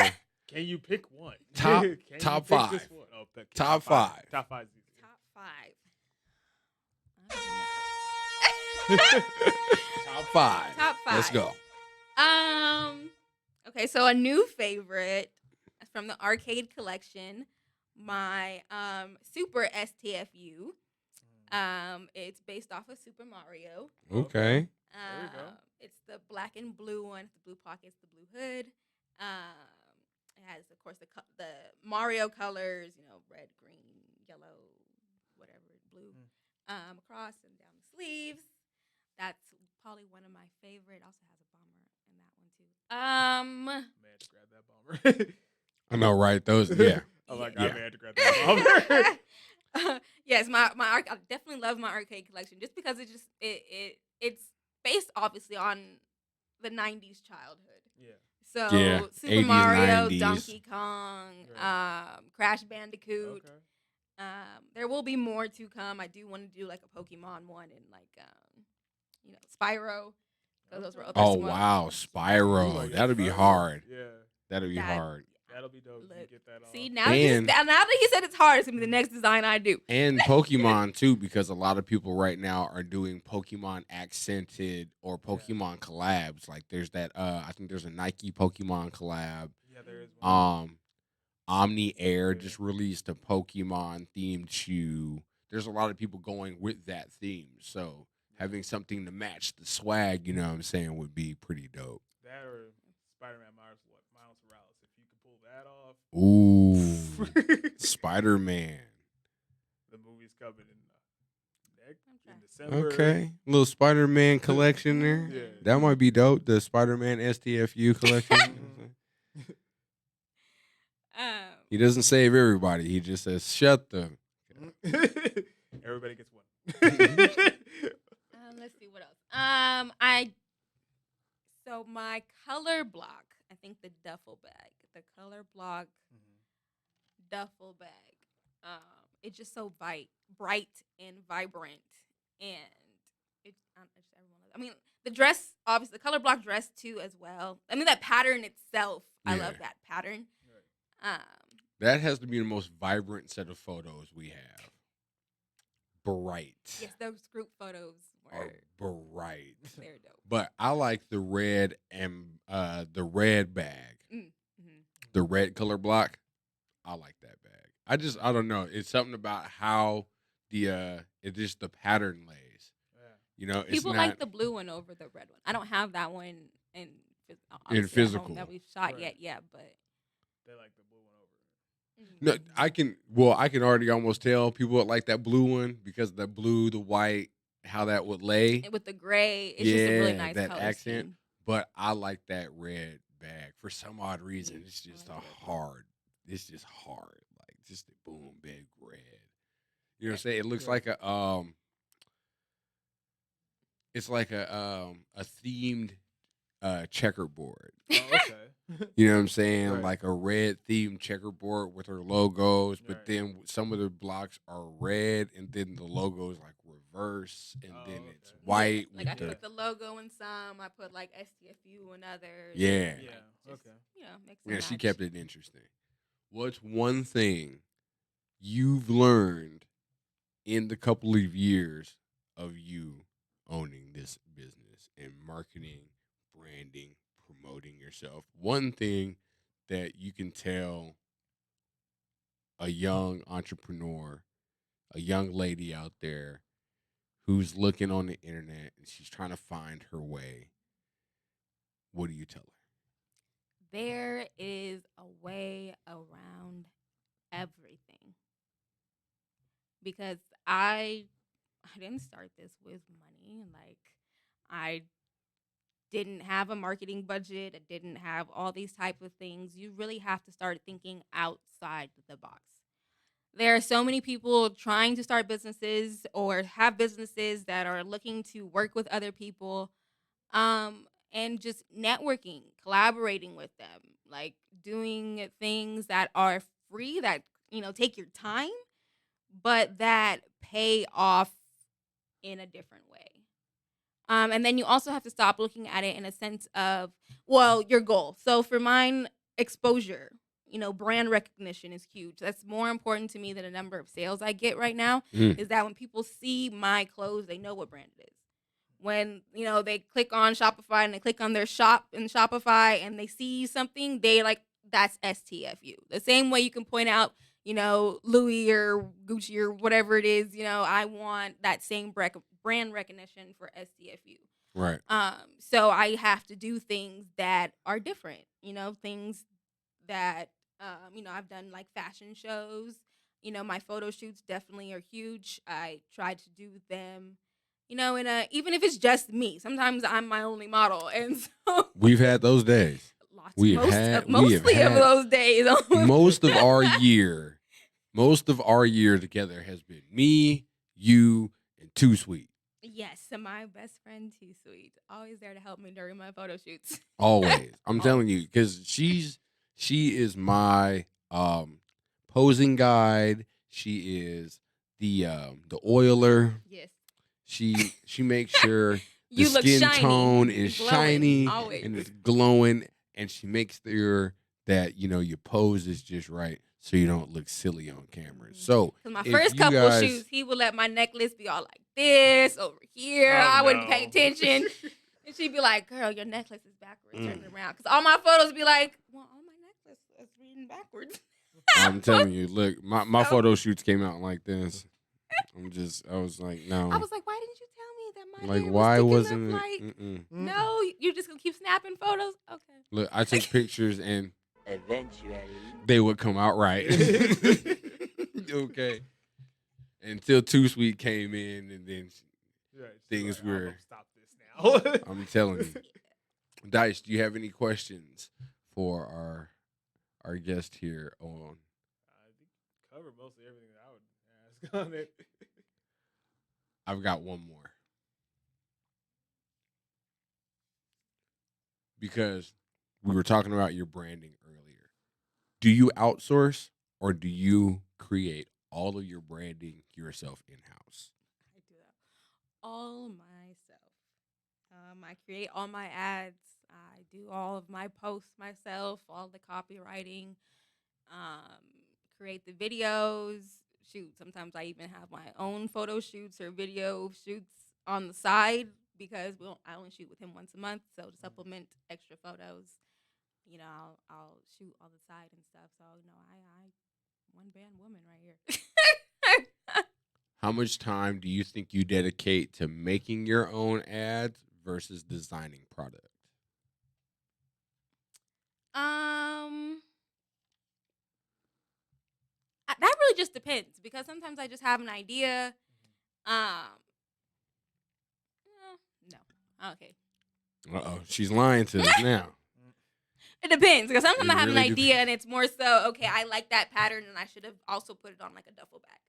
Can you pick one? top Can you top pick five. just one? Oh, Top five. Top five. Top 5. Top 5. Top 5. Let's go. Okay, so a new favorite from the arcade collection, my Super STFU. It's based off of Super Mario. Okay. There you go. It's the black and blue one, the blue pockets, the blue hood. It has, of course, the Mario colors, red, green, yellow, whatever, blue, across and down the sleeves. That's probably one of my favorite. Also has a bomber in that one too. Man, to grab that bomber. I know, right? Those, yeah. I'm like, Yeah. I had to grab that bomber. Yes, I definitely love my arcade collection just because it's based obviously on the 90s childhood. Yeah. So Yeah, Super 80s, Mario, 90s. Donkey Kong, Crash Bandicoot. Okay. There will be more to come. I do want to do like a Pokemon one and like Spyro. Those were other Oh, ones. wow. Spyro. Like That'll be Spyro? hard. Yeah. That'll be hard. That'll be dope. Look, You get that off. See, now that he said it's hard, it's going to be the next design I do. And Pokemon, too, because a lot of people right now are doing Pokemon accented or Pokemon collabs. Like, there's that, I think there's a Nike Pokemon collab. Yeah, there is one. Omni Air just released a Pokemon themed shoe. There's a lot of people going with that theme. So having something to match the swag, you know what I'm saying, would be pretty dope. That or Spider-Man Miles Morales. If you could pull that off. Ooh. Spider-Man. The movie's coming in December. Okay. Little Spider-Man collection there. Yeah. That might be dope. The Spider-Man STFU collection. He doesn't save everybody. He just says, shut the. Everybody gets one. Let's see what else. So my color block, I think the duffel bag, the color block duffel bag. It's just so bright and vibrant, and I mean, the dress, obviously, the color block dress too as well. I mean, that pattern itself, I love that pattern. That has to be the most vibrant set of photos we have. Bright. Yes, those group photos Are were bright. they're dope. But I like the red and the red bag. Mm-hmm. The red color block. I like that bag. I don't know. It's something about how it's just the pattern lays. You know, it's People not, like the blue one over the red one. I don't have that one in physical that we've shot yet. Yeah, but they like the blue one over. No, I can already almost tell people would like that blue one because the blue, the white, how that would lay. And with the gray, it's just a really nice that color accent. scheme. But I like that red bag for some odd reason. It's just hard. It's just hard, like just a boom, big red. You know what I'm saying? It looks like a it's like a themed checkerboard. Oh, okay. You know what I'm saying? Right. Like a red themed checkerboard with her logos, but then some of the blocks are red, and then the logo is like reverse, and then it's white. Like I with put the logo in some, I put like STFU and others. Yeah. Like, just, mix and Yeah, she match. kept it interesting. What's one thing you've learned in the couple of years of you owning this business and marketing, branding, promoting yourself? One thing that you can tell a young entrepreneur, a young lady out there who's looking on the internet and she's trying to find her way, what do you tell her? There is a way around everything. Because I didn't start this with money. Like, I didn't have a marketing budget. I didn't have all these type of things. You really have to start thinking outside the box. There are so many people trying to start businesses or have businesses that are looking to work with other people, and just networking, collaborating with them, like doing things that are free, that, take your time, but that pay off in a different way. And then you also have to stop looking at it in a sense of, well, your goal. So for mine, exposure, brand recognition is huge. That's more important to me than the number of sales I get right now, is that when people see my clothes, they know what brand it is. When, they click on Shopify and they click on their shop in Shopify and they see something, they like, that's STFU. The same way you can point out, Louis or Gucci or whatever it is, I want that same brand recognition for STFU. Right. So I have to do things that are different, things that, I've done like fashion shows. My photo shoots definitely are huge. I try to do them, even if it's just me. Sometimes I'm my only model. And so we've had those days. Mostly of those days. Most of our year together has been me, you, and Too Sweet. Yes, and my best friend Too Sweet, always there to help me during my photo shoots. Always, I'm telling you, because she is my posing guide. She is the oiler. Yes. She makes sure the you look skin shiny, tone is shiny always. and it's glowing, and she makes sure that your pose is just right, so you don't look silly on camera. So my first couple shoots, he would let my necklace be all like this over here. I wouldn't pay attention, and she'd be like, "Girl, your necklace is backwards. Turn it around." Because all my photos be like, "Well, all my necklace is reading backwards." I'm telling you, look, my photo shoots came out like this. I was like, no. I was like, why didn't you tell me that my like, hair why was wasn't up, it? No, you're just gonna keep snapping photos. Okay. Look, I took pictures and eventually they would come out right. Okay. Until Too Sweet came in, and then things were. Stop this now. I'm telling you, Dyce. Do you have any questions for our guest here on? I think covered mostly everything that I would ask on it. I've got one more. Because we were talking about your branding earlier. Do you outsource or do you create all of your branding yourself in-house? I do that all myself. I create all my ads. I do all of my posts myself, all the copywriting, create the videos, shoot. Sometimes I even have my own photo shoots or video shoots on the side because I only shoot with him once a month. So to supplement extra photos, I'll shoot on the side and stuff. So, I one band woman right here. How much time do you think you dedicate to making your own ads versus designing product? That really just depends because sometimes I just have an idea. No. Okay. Uh-oh. She's lying to us now. It depends because sometimes I have really an idea and it's more so, okay, I like that pattern and I should have also put it on like a duffel bag.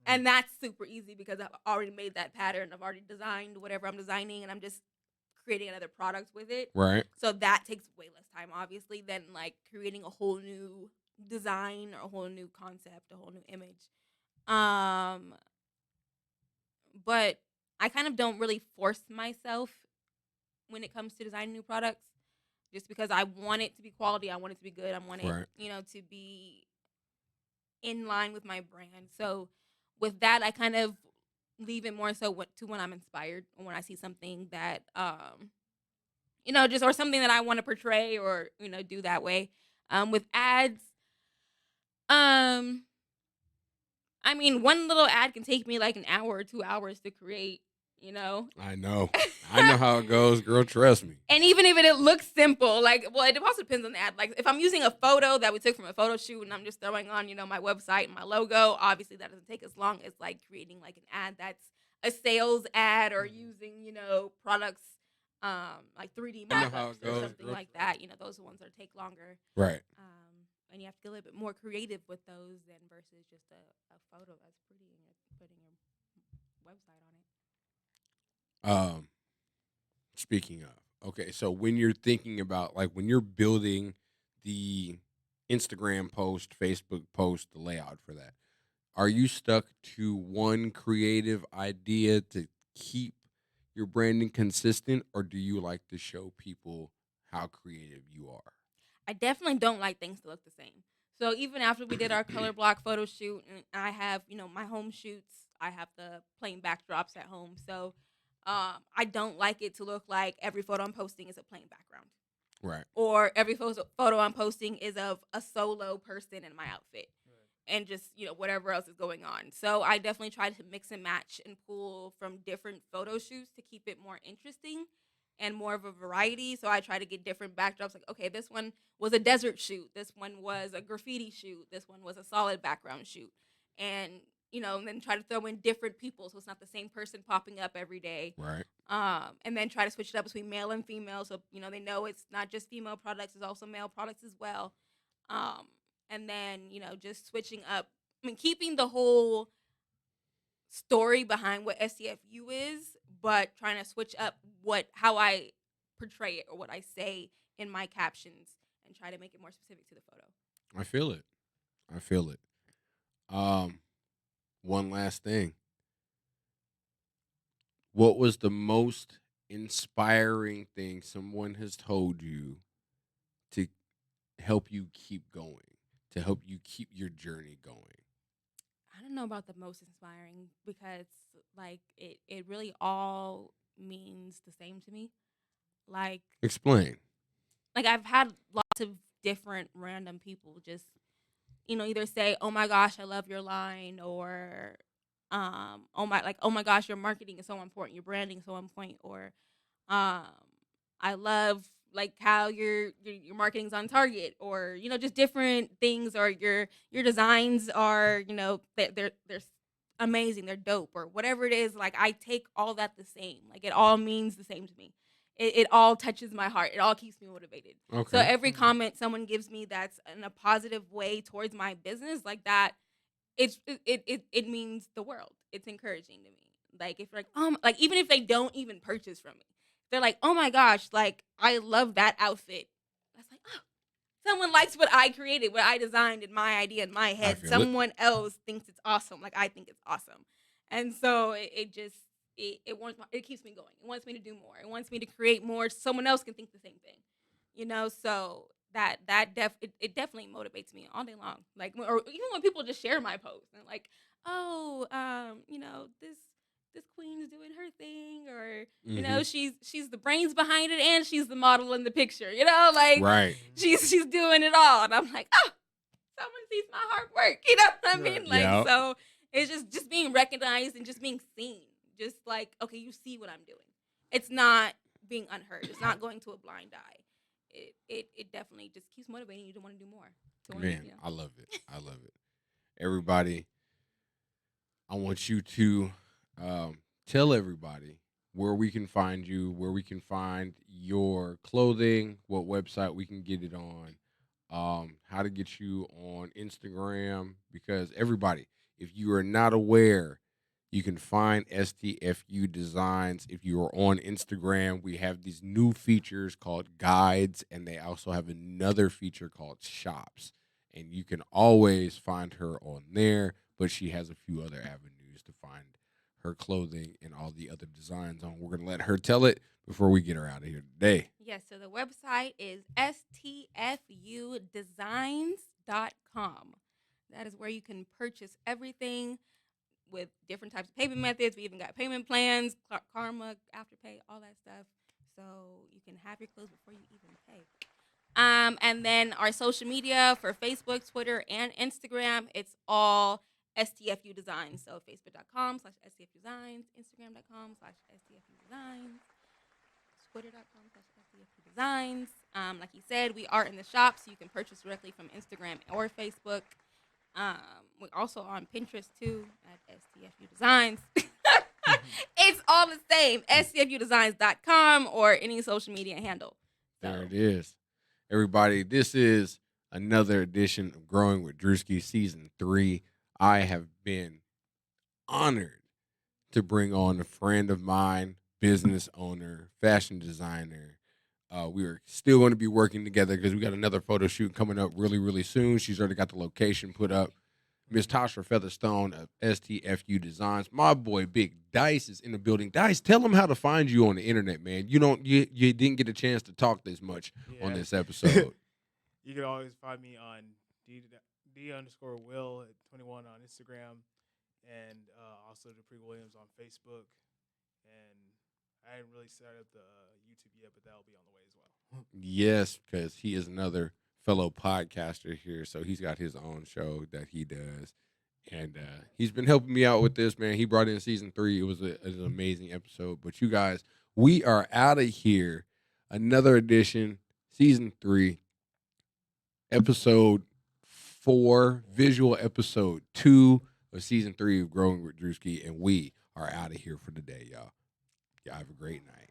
And that's super easy because I've already made that pattern. I've already designed whatever I'm designing and I'm just creating another product with it. Right. So that takes way less time, obviously, than like creating a whole new design or a whole new concept, a whole new image. But I kind of don't really force myself when it comes to designing new products just because I want it to be quality. I want it to be good. I want it, to be in line with my brand. So with that, I kind of leave it more so to when I'm inspired or when I see something that, or something that I want to portray or, do that way. With ads, one little ad can take me like an hour or 2 hours to create, I know how it goes, girl. Trust me. And even if it looks simple, it also depends on the ad. Like if I'm using a photo that we took from a photo shoot and I'm just throwing on, my website and my logo, obviously that doesn't take as long as like creating like an ad that's a sales ad or using, products like 3D mock-ups or something like that. Those are the ones that take longer. Right. And you have to get a little bit more creative with those than versus just a photo that's pretty and you're putting your website on it. Speaking of, okay, so when you're thinking about when you're building the Instagram post, Facebook post, the layout for that, are you stuck to one creative idea to keep your branding consistent, or do you like to show people how creative you are? I definitely don't like things to look the same. So even after we did our color block photo shoot, and I have, my home shoots, I have the plain backdrops at home. So I don't like it to look like every photo I'm posting is a plain background, Right. or every photo I'm posting is of a solo person in my outfit, and just whatever else is going on. So I definitely try to mix and match and pull from different photo shoots to keep it more interesting and more of a variety. So I try to get different backdrops. Like, okay, this one was a desert shoot. This one was a graffiti shoot. This one was a solid background shoot. And, and then try to throw in different people so it's not the same person popping up every day. Right. And then try to switch it up between male and female. So, they know it's not just female products, it's also male products as well. And then, just switching up. I mean, keeping the whole story behind what STFU is, but trying to switch up how I portray it or what I say in my captions and try to make it more specific to the photo. I feel it. One last thing. What was the most inspiring thing someone has told you to help you keep going, to help you keep your journey going? I don't know about the most inspiring, because like it really all means the same to me. Like, Explain. Like, I've had lots of different random people just, either say, "Oh my gosh, I love your line," or oh my gosh, your marketing is so important, your branding is so on point, or I love like how your marketing's on target, or just different things, or your designs are they're amazing, they're dope, or whatever it is. Like, I take all that the same. Like, it all means the same to me. It all touches my heart. It all keeps me motivated. Okay. So every comment someone gives me that's in a positive way towards my business, like that, it means the world. It's encouraging to me. Like, if like even if they don't even purchase from me, they're like, "Oh my gosh, like I love that outfit." That's like, oh, someone likes what I created, what I designed in my idea in my head. Someone else thinks it's awesome, like I think it's awesome, and so it just it keeps me going. It wants me to do more. It wants me to create more. So someone else can think the same thing, So it definitely motivates me all day long. Like, or even when people just share my post and like, "Oh, this queen's doing her thing," or she's the brains behind it and she's the model in the picture. Like, right. She's doing it all, and I'm like, oh, someone sees my hard work. You know what I mean? Like, so it's just being recognized and just being seen. Just like, okay, you see what I'm doing. It's not being unheard. It's not going to a blind eye. It definitely just keeps motivating you to want to do more. Man, I love it. I love it. Everybody, I want you to tell everybody where we can find you, where we can find your clothing, what website we can get it on, how to get you on Instagram, because everybody, if you are not aware, you can find STFU Designs. If you are on Instagram, we have these new features called guides, and they also have another feature called shops. And you can always find her on there, but she has a few other avenues to find her clothing and all the other designs on. We're going to let her tell it before we get her out of here today. Yes, so the website is stfudesigns.com. That is where you can purchase everything with different types of payment methods. We even got payment plans, Karma, Afterpay, all that stuff. So you can have your clothes before you even pay. And then our social media for Facebook, Twitter, and Instagram, it's all STFU Designs. So Facebook.com/STFU Designs, Instagram.com/STFU Designs, Twitter.com/STFU Designs. Like you said, we are in the shop, so you can purchase directly from Instagram or Facebook. We're also on Pinterest too at STFU Designs. It's all the same, stfudesigns.com or any social media handle. So. There it is. Everybody, this is another edition of Growing with Druski Season 3. I have been honored to bring on a friend of mine, business owner, fashion designer. We are still going to be working together because we got another photo shoot coming up really, really soon. She's already got the location put up. Miss Tasha Featherstone of STFU Designs. My boy Big Dyce is in the building. Dyce, tell them how to find you on the internet, man. You didn't get a chance to talk this much on this episode. You can always find me on D_Will at 21 on Instagram, and also Dupree Williams on Facebook. And I haven't really started up the YouTube yet, but that'll be on the way as well. Yes, because he is another fellow podcaster here, so he's got his own show that he does, and he's been helping me out with this, man. He brought in season 3. It was an amazing episode. But you guys, we are out of here. Another edition, season 3, episode 4, visual episode 2 of season 3 of Growing with Druski, and we are out of here for the day, y'all. Y'all have a great night.